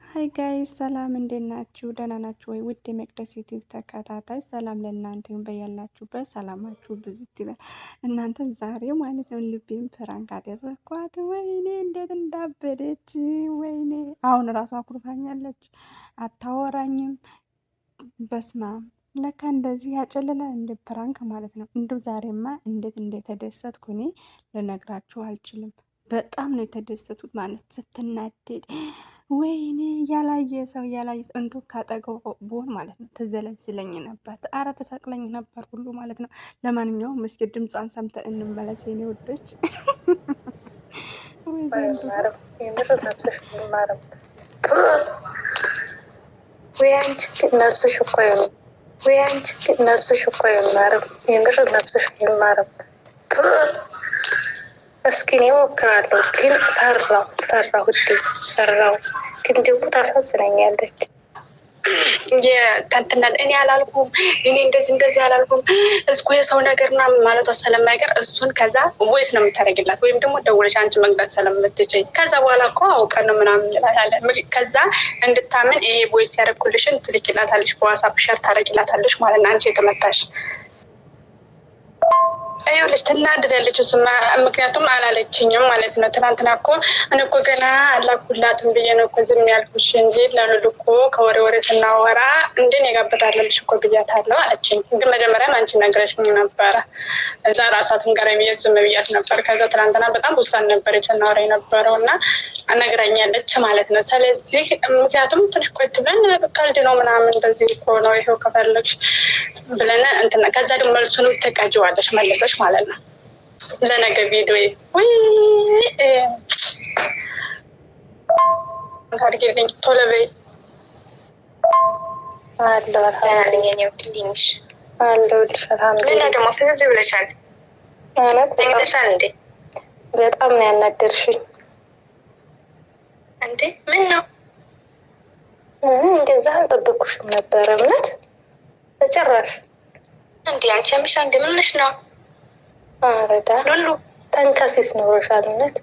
ሀይ ጋይስ ሰላም እንዴት ናችሁ? ደህና ናችሁ ወይ? ውድ የመቅደስ ዩቲዩብ ተከታታይ ሰላም ለእናንተ ይሁን። በያላችሁበት ሰላማችሁ ብዙ ይበል። እናንተን ዛሬ ማለት ነው ልቤን ፕራንክ አደረኳት። ወይኔ እንዴት እንዳበደች! ወይኔ አሁን ራሷ አኩርፋኛለች፣ አታወራኝም። በስማም ለካ እንደዚህ ያጨልላል እንደ ፕራንክ ማለት ነው። እንደው ዛሬማ እንዴት እንደተደሰትኩ እኔ ልነግራችሁ አልችልም። በጣም ነው የተደሰቱት ማለት ስትናደድ ወይኔ ያላየ ሰው እንዶ ካጠገቡ ብሆን ማለት ነው ትዘለዝለኝ ነበር። አረ ተሰቅለኝ ነበር ሁሉ ማለት ነው። ለማንኛውም እስኪ ድምጿን ሰምተን እንመለስ የኔ ውዶች። ነብስሽ እኮ አይማርም። የምር ነብስሽ አይማርም። እስኪ እኔ እሞክራለሁ፣ ግን ፈራሁ። ግን ደግሞ ታሳዝነኛለች። የትንትና እኔ አላልኩም፣ እኔ እንደዚህ አላልኩም። እስኩ የሰው ነገር ምናምን ማለቷ ስለማይቀር እሱን ከዛ ቮይስ ነው የምታደርግላት፣ ወይም ደግሞ ደውለሽ አንቺ መግባት ስለምትችይ ከዛ በኋላ እኮ አውቀን ነው ምናምን እንላለን። ከዛ እንድታምን ይሄ ቮይስ ያደረኩልሽን ትልኪላታለሽ፣ በዋትስአፕ ሸር ታደርጊላታለሽ ማለት ነው። አንቺ የተመታሽ ይኸውልሽ ትናደዳለች። እሱማ ምክንያቱም አላለችኝም ማለት ነው። ትናንትና እኮ እኔ እኮ ገና አላኩላትም ብዬ ነው እኮ ዝም ያልኩሽ እንጂ ለሉል እኮ ከወሬ ስናወራ እንድን የጋበታለልሽ እኮ ብያታለሁ አለችኝ። ግን መጀመሪያም አንቺ ነግረሽኝ ነበረ። እዛ ራሷ ትንገረኝ ብዬ ዝም ብያት ነበር። ከዛ ትናንትና በጣም ውሳኔ ነበር የተናወራ የነበረው እና ነግራኛለች ማለት ነው። ስለዚህ ምክንያቱም ትንሽ ቆይት ብለን ቀልድ ነው ምናምን እንደዚህ እኮ ነው ይሄው ከፈለግሽ ብለን እንትን ከዛ ደግሞ መልሱንም ትቀጅዋለሽ መለሰሽ ማለት ነው። ለነገ ቪዲዮ ታርጌልኝ ቶሎ በይ አለሁልሽ። አልሐምዱሊላህ ደግሞ ፍዝዝ ብለሻል። ማለት ተኝተሻል እንዴ? በጣም ነው ያናደርሽኝ። እንዴ ምን ነው? እንደዛ አልጠበኩሽም ነበረ እምነት ተጨራሽ እንዴ አንቺ ያምሻ እንደምንሽ ነው? አረዳ ሉሉ ተንከሲስ ኖሮሻል እውነት።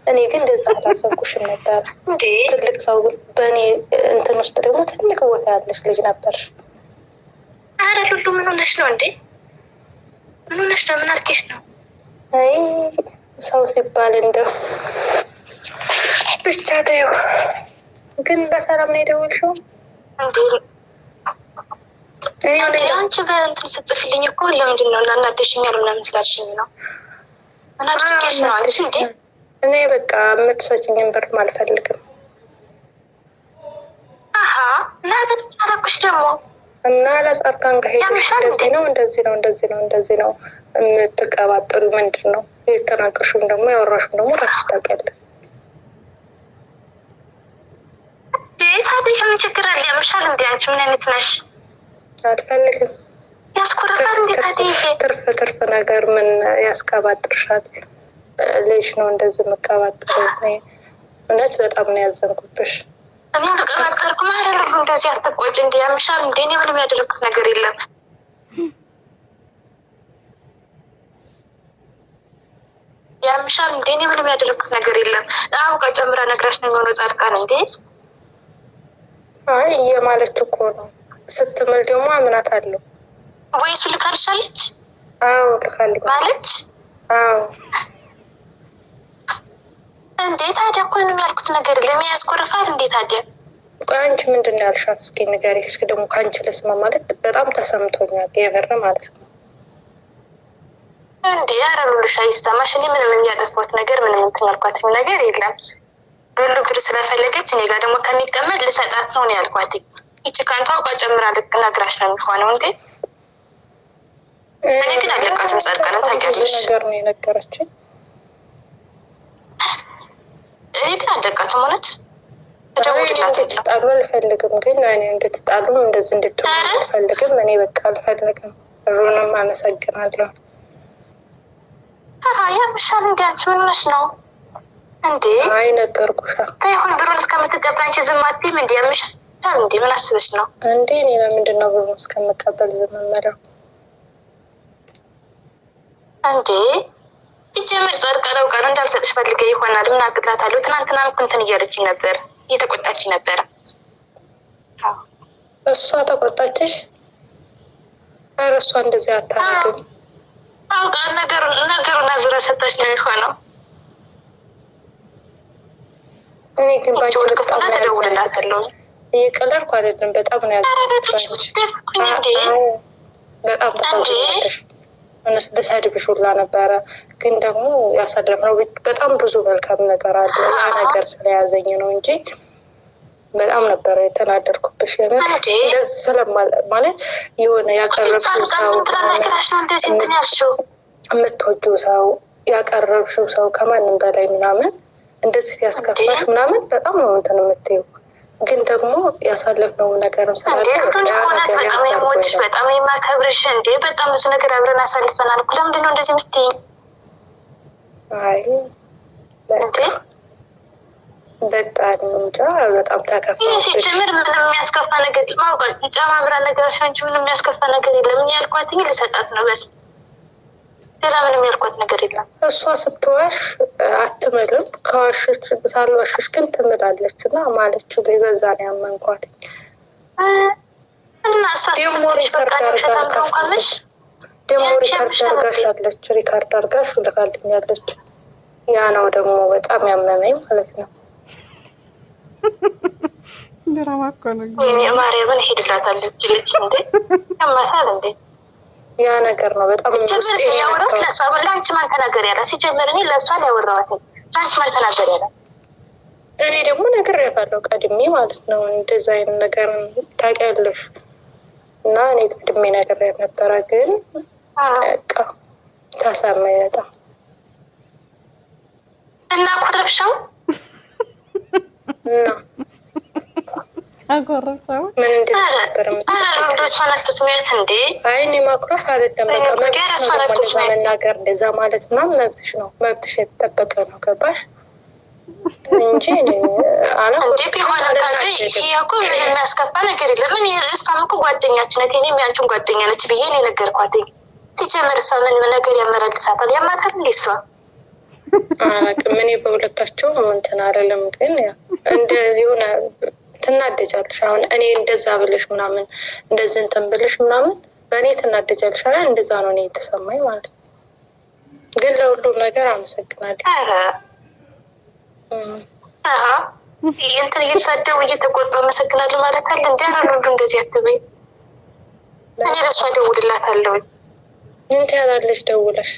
እኔ ግን እንደዛ አላሰብኩሽም ነበር። እንዴ ትልቅ ሰው በእኔ እንትን ውስጥ ደግሞ ትልቅ ቦታ ያለሽ ልጅ ነበርሽ። አረ ሉሉ ምን ሆነሽ ነው እንዴ? ምን ሆነሽ ነው? ምን አልኬሽ ነው? አይ ሰው ሲባል እንደው ብቻ ተይው። ግን በሰላም ነው የደወልሽው? አንቺ በእንትን ስጽፍልኝ እኮ ለምንድን ነው እናናደሽኛል ምናምን ስላልሽኝ ነው። እናድርጌሽ ነው አንቺ እንዴ? እኔ በቃ የምትሰጭኝን ብር አልፈልግም። አሀ ለምን አረኩሽ ደግሞ? እና ለጻድቃን ጋር ሄደሽ እንደዚህ ነው የምትቀባጥሩ ምንድን ነው? የተናገርሽውም ደግሞ ያወራሽውም ደግሞ ራስሽ ታውቂያለሽ። ታዲያ ምን ችግር አለ? ያምሻል እንዴ? አንቺ ምን አይነት ነሽ? አልፈልግም። ያስኮረፋል እንዴ? ታዲያ ትርፍ ነገር ምን ያስቀባጥርሻል? ልጅ ነው እንደዚህ የምቀባጥረው። እውነት በጣም ነው ያዘንኩብሽ። እኔ አልቀባጠርኩም አይደለም። እንደዚህ አትቆጭ እንዴ? ያምሻል እንዴ? እኔ ምንም ያደረኩት ነገር የለም። ያምሻል እንዴ? እኔ ምንም ያደረኩት ነገር የለም። አውቃ ጨምራ ነግራሽ ነው የሚሆነው። ጻድቃን እንዴ? አይ እየማለች እኮ ነው። ስትምል ደግሞ አምናት አለው ወይ? እሱ ልካልሻለች? አዎ ልካልኝ ማለች። አዎ እንዴ ታዲያ እኮ ምንም ያልኩት ነገር ለሚያስቆርፋት እንዴ ታዲያ? አንቺ ምንድን ነው ያልሻት? እስኪ ንገሪ እስኪ ደግሞ ከአንቺ ልስማ። ማለት በጣም ተሰምቶኛል የምር ማለት ነው። እንዴ ያረሉልሽ አይሰማሽ? እኔ ምንም ያጠፋሁት ነገር ምንም እንትን ያልኳት ነገር የለም። ሁሉ ብር ስለፈለገች እኔ ጋር ደግሞ ከሚቀመጥ ልሰጣት ነው ያልኳት። ይቺ ካንቷ አውቃ ጨምራ ነግራሽ ነው የሚሆነው እንዴ? እኔ ግን አለቃትም ጻድቃን ታውቂያለሽ ነገር ነው የነገረችኝ። እኔ ግን አለቃትም እውነት እንድትጣሉ አልፈልግም። ግን እኔ እንድትጣሉ እንደዚህ እንድትሆኑ አልፈልግም። እኔ በቃ አልፈልግም። ሩንም አመሰግናለሁ። ያምሻል እንዲ አንቺ ምን ሆነሽ ነው እንዴ? አይ ነገርኩሻ። ይሁን ብሩን እስከምትቀበል አንቺ ዝም አትይም እንዴ? ያምሻል እንዴ? ምን አስበሽ ነው እንዴ? እኔ ለምንድን ነው ብሩን እስከምቀበል ዝም የምለው እንዴ? ሲጀምር ጻድቃን አውቃ ነው እንዳልሰጥሽ ፈልገ ይሆናል። ምን አቅላታለሁ? ትናንትና እንትን እያለችኝ ነበር እየተቆጣች ነበረ። እሷ ተቆጣችሽ? ኧረ እሷ እንደዚህ አታደርግም። አውቃ ነገሩን አዙራ ሰጣች ነው የሚሆነው። እኔ ግን ባንቺ በጣም ተደውልላታለሁ። እየቀለድኩ አይደለም። በጣም ነው ያዘንኩት። በጣም ተሳዝኛለሽ። እውነት ልሰድብሽ ሁላ ነበረ፣ ግን ደግሞ ያሳለፍነው በጣም ብዙ መልካም ነገር አለ። ያ ነገር ስለያዘኝ ነው እንጂ በጣም ነበረ የተናደድኩብሽ። እንደዚህ ማለት የሆነ ያቀረብሽው ሰው የምትወጂው ሰው ያቀረብሽው ሰው ከማንም በላይ ምናምን እንደዚህ ያስከፋሽ ምናምን በጣም ነው እንትን የምትይው። ግን ደግሞ ያሳለፍነው ነገርም ስላለ በጣም የማከብርሽ እንዴ፣ በጣም ብዙ ነገር አብረን አሳልፈናል። ለምንድን ነው እንደዚህ የምትይኝ? አይ በቃ እንጃ በጣም ተከፋሽ። ሲጀምር ምንም የሚያስከፋ ነገር ማውቃት ጨማምራ ነገሮች እንጂ ምንም የሚያስከፋ ነገር የለም። እኔ ያልኳትኝ ልሰጣት ነው በስ፣ ሌላ ምንም ያልኳት ነገር የለም። እሷ ስትዋሽ አትምልም። ከዋሸች ሳልዋሸሽ ግን ትምላለች እና ማለች ላይ በዛ ነው ያመንኳት። ደግሞ ሪካርድ አርጋሽ አለች፣ ሪካርድ አርጋሽ ልካልኛለች። ያ ነው ደግሞ በጣም ያመመኝ ማለት ነው። ድራማ እኮ ነው። ማርያምን ሄድላታለች ልጅ እንዴ ያማሳል እንዴ። ያ ነገር ነው በጣም ውስጥ ያወራት። ለሷ ለአንቺ ማን ተናገር ያለ? ሲጀምር እኔ ለሷ ያወራኋት ለአንቺ ማን ተናገር ያለ? እኔ ደግሞ ነግሬያታለሁ ቀድሜ ማለት ነው። እንደዛ አይነት ነገር ታውቂያለሽ እና እኔ ቀድሜ ነግሬያት ነበረ። ግን በቃ ታሳመኝ በጣም እና ኮረብሻው እና አቆረፈው ምን እንደነበር እንዴ? አይ እኔ ማኩረፍ አይደለም። በቃ መብትሽ ነው እንደዛ መናገር፣ እንደዛ ማለት ምናምን መብትሽ ነው። መብትሽ የተጠበቀ ነው። ገባሽ እንጂ የሚያስከፋ ነገር የለም። እኔ እሷም እኮ ጓደኛችን ናት፣ እኔም ያንቺን ጓደኛ ነች ብዬ ነው የነገርኳት። ሲጀመር እሷ ምን ነገር ያመላልሳታል? ያማታል እንዴ እሷ? አላውቅም እኔ በሁለታቸው እንትን አይደለም፣ ግን እንደ የሆነ ትናደጃለሽ። አሁን እኔ እንደዛ ብልሽ ምናምን እንደዚህ እንትን ብልሽ ምናምን በእኔ ትናደጃለሽ። አላ እንደዛ ነው እኔ የተሰማኝ ማለት ነው። ግን ለሁሉም ነገር አመሰግናለሁ። እንትን እየተሳደቡ እየተቆጡ አመሰግናለሁ ማለት አለ እንዲ ያለ ሁሉ እንደዚህ አትበይ። እኔ ለእሷ ደውልላታለሁ። ምን ትያታለሽ ደውለሽ?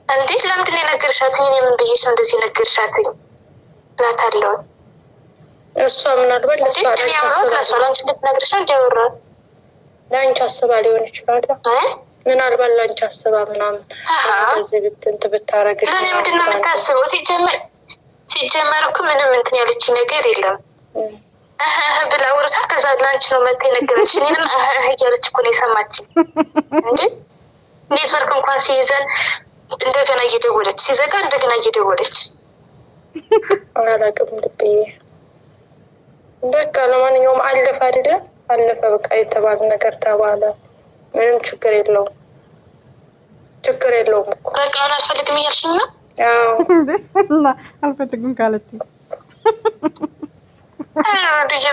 እንዴ ለምንድን ነው የነገርሻትኝ? እኔ ምን ብዬሽ ነው እንደዚህ ነገርሻትኝ እላታለሁ። እሷ ምናልባት ለእሷ ለአንቺ እንድትነግርሽ እንዲያወራ ለአንቺ አስባ ሊሆን ይችላል። ምናልባት ለአንቺ አስባ ምናምን እዚህ እንትን ብታረግሽ እኔ ምንድን ነው የምታስበው? ሲጀመር እኮ ምንም እንትን ያለች ነገር የለም ብላ ውርታ ከዛ ለአንቺ ነው መታ የነገረች። እኔንም እያለች እኮ ነው የሰማችኝ። እንጂ ኔትወርክ እንኳን ሲይዘን እንደገና እየደወለች ሲዘጋ እንደገና እየደወለች አላውቅም ልብዬ። በቃ ለማንኛውም አለፈ አይደለም አለፈ በቃ የተባለ ነገር ተባለ። ምንም ችግር የለውም፣ ችግር የለውም እኮ በቃ አሁን አልፈልግም እያልሽኝ ነው? አዎ እና አልፈልግም ካለችስ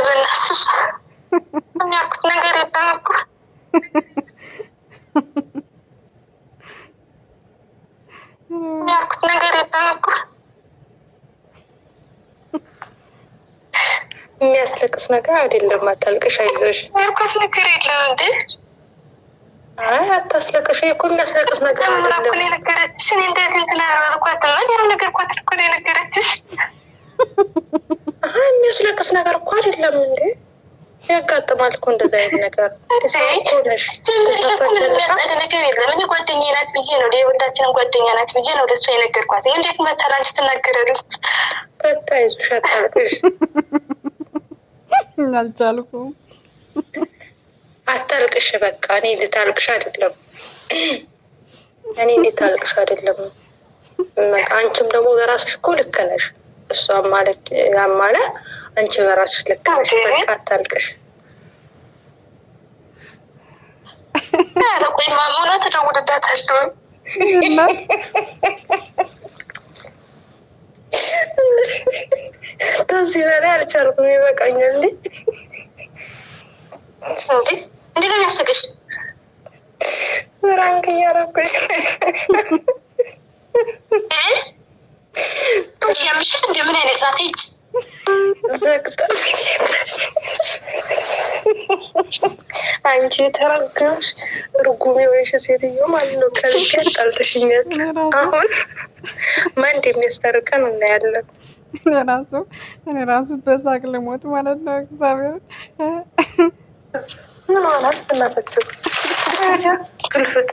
በእናትሽ የሚያልኩት ነገር የለም እኮ የሚያልኩት ነገር የለም እኮ። የሚያስለቅስ ነገር አይደለም። አታልቅሽ፣ አይዞሽ። ያልኩት ነገር የለም እንዴ? አይ አታስለቅሽ። እኮ የሚያስለቅስ ነገር አይደለም። እኔ ነገረችሽ። እኔ እንደዚህ እንትን አላልኳትም። ያው ነገርኳት እኮ ነው የነገረችሽ። የሚያስለቅስ ነገር እኮ አይደለም እንዴ? ያጋጥማል እኮ እንደዛ አይነት ነገር። ሰው እኮ ነሽ። ነገር የለም። እኔ ጓደኛዬ ናት ብዬ ነው የሁላችንም ጓደኛ ናት ብዬ ነው ለእሷ የነገርኳት። እንዴት መተል አንቺ ትናገራለች? በቃ አይዞሽ፣ አታልቅሽ። አልቻልኩም። አታልቅሽ በቃ። እኔ ልታልቅሽ አይደለም፣ እኔ ልታልቅሽ አይደለም። አንቺም ደግሞ በራስሽ እኮ ልክ ነሽ። እሷም ማለት ያም ማለት አንቺ በራስሽ ልክ ነሽ። በቃ አታልቅሽ። ቆይ ማሙና ተደውልላታለሁ። ከዚህ በላይ አልቻልኩም፣ ይበቃኛል። እንዴ እንዴ ነው የሚያስቅሽ? ፍራንክ እያደረኩሽ ያምሻል። እንደ ምን አይነት ናት ይች? ዘግታ አንቺ የተረገምሽ ርጉሜ ወይሽ ሴትዮ ማለት ነው። ከልጅ ጠልተሽኛል። አሁን ማን እንደሚያስታርቀን እናያለን። እኔ ራሱ በሳቅ ልሞት ማለት ነው። እግዚአብሔር ምን ሆናት ብናፈችው ክልፍት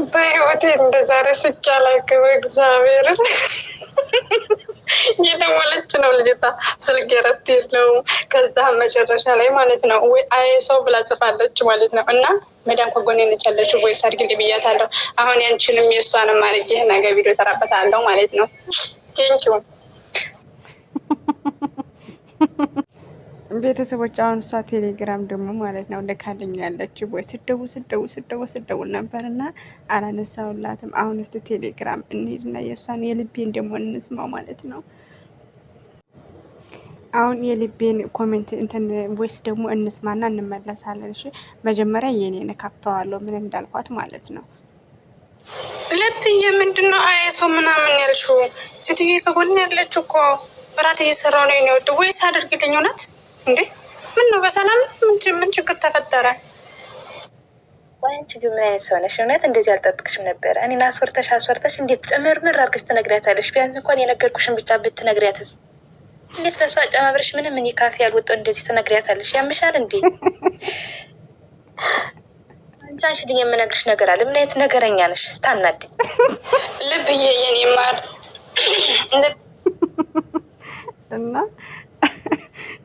በህይወቴ እንደዛ ረስቼ አላውቅም። እግዚአብሔርን እየደወለች ነው ልጅቷ። ስልክ እረፍት የለውም። ከዛ መጨረሻ ላይ ማለት ነው ወይ አይ ሰው ብላ ጽፋለች ማለት ነው። እና መዳም ከጎኔ ነች ያለችው ወይ ሰርግልኝ ብያታለሁ። አሁን ያንቺንም የእሷንም አድርጌ ነገ ቪዲዮ እሰራበታለሁ ማለት ነው። ቴንኪው ቤተሰቦች። አሁን እሷ ቴሌግራም ደግሞ ማለት ነው ልካልኝ ያለች ወይ ስደውል ነበር እና አላነሳውላትም። አሁን እስቲ ቴሌግራም እንሂድና የእሷን የልቤን ደግሞ እንስማው ማለት ነው። አሁን የልቤን ኮሜንት እንትን ቮይስ ደግሞ እንስማና እንመለሳለን። እሺ መጀመሪያ የኔን ከፍተዋለሁ ምን እንዳልኳት ማለት ነው። ልብዬ ምንድነው አይሶ ምናምን ያልሽው? ሴትዬ ከጎን ያለችው እኮ እራት እየሰራው ነው የኔ ወድ። ወይስ አድርግልኝ እውነት እንዴ? ምን ነው በሰላም ምን ችግር ተፈጠረ? አንቺ ግን ምን አይነት ሰው ነሽ? እውነት እንደዚህ አልጠብቅሽም ነበረ። እኔን አስወርተሽ እንዴት ጨመርምር አድርገሽ ትነግሪያታለሽ? ቢያንስ እንኳን የነገርኩሽን ብቻ ብትነግሪያትስ? እንዴት ለሷ አጨማምረሽ ምንም እኔ ካፌ ያልወጣው እንደዚህ ትነግሪያታለሽ? ያምሻል እንዴ? አንቺ አንቺ የምነግርሽ ነገር አለ። ምን አይነት ነገረኛ ነሽ? ስታናድኝ ልብዬ የኔ ማር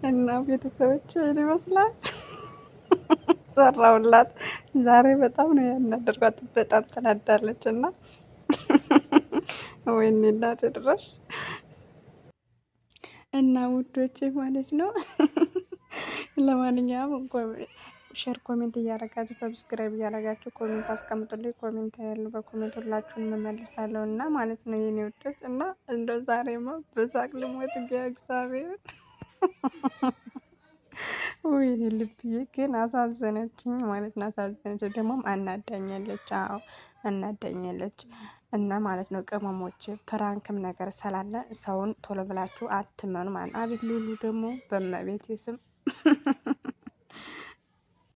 እና ቤተሰቦች ይመስላል ሰራውላት። ዛሬ በጣም ነው ያናደርኳት። በጣም ተናዳለች እና ወይኔ እናቴ ድረሽ እና ውዶቼ ማለት ነው። ለማንኛውም ሼር ኮሜንት እያደረጋችሁ ሰብስክራይብ እያደረጋችሁ ኮሜንት አስቀምጡልኝ። ኮሜንት ያለው በኮሜንት ሁላችሁን መመልሳለሁ እና ማለት ነው የኔ ውዶች። እና እንደው ዛሬማ በሳቅ ልሞት እግዚአብሔር ወይኔ ልብዬ ግን አሳዘነችኝ ማለት ነው። አሳዘነች ደግሞም አናዳኛለች። አዎ አናዳኛለች። እና ማለት ነው ቅመሞች ፕራንክም ነገር ስላለ ሰውን ቶሎ ብላችሁ አትመኑ ማለት። አቤት ሉሉ ደግሞ በመቤቴ ስም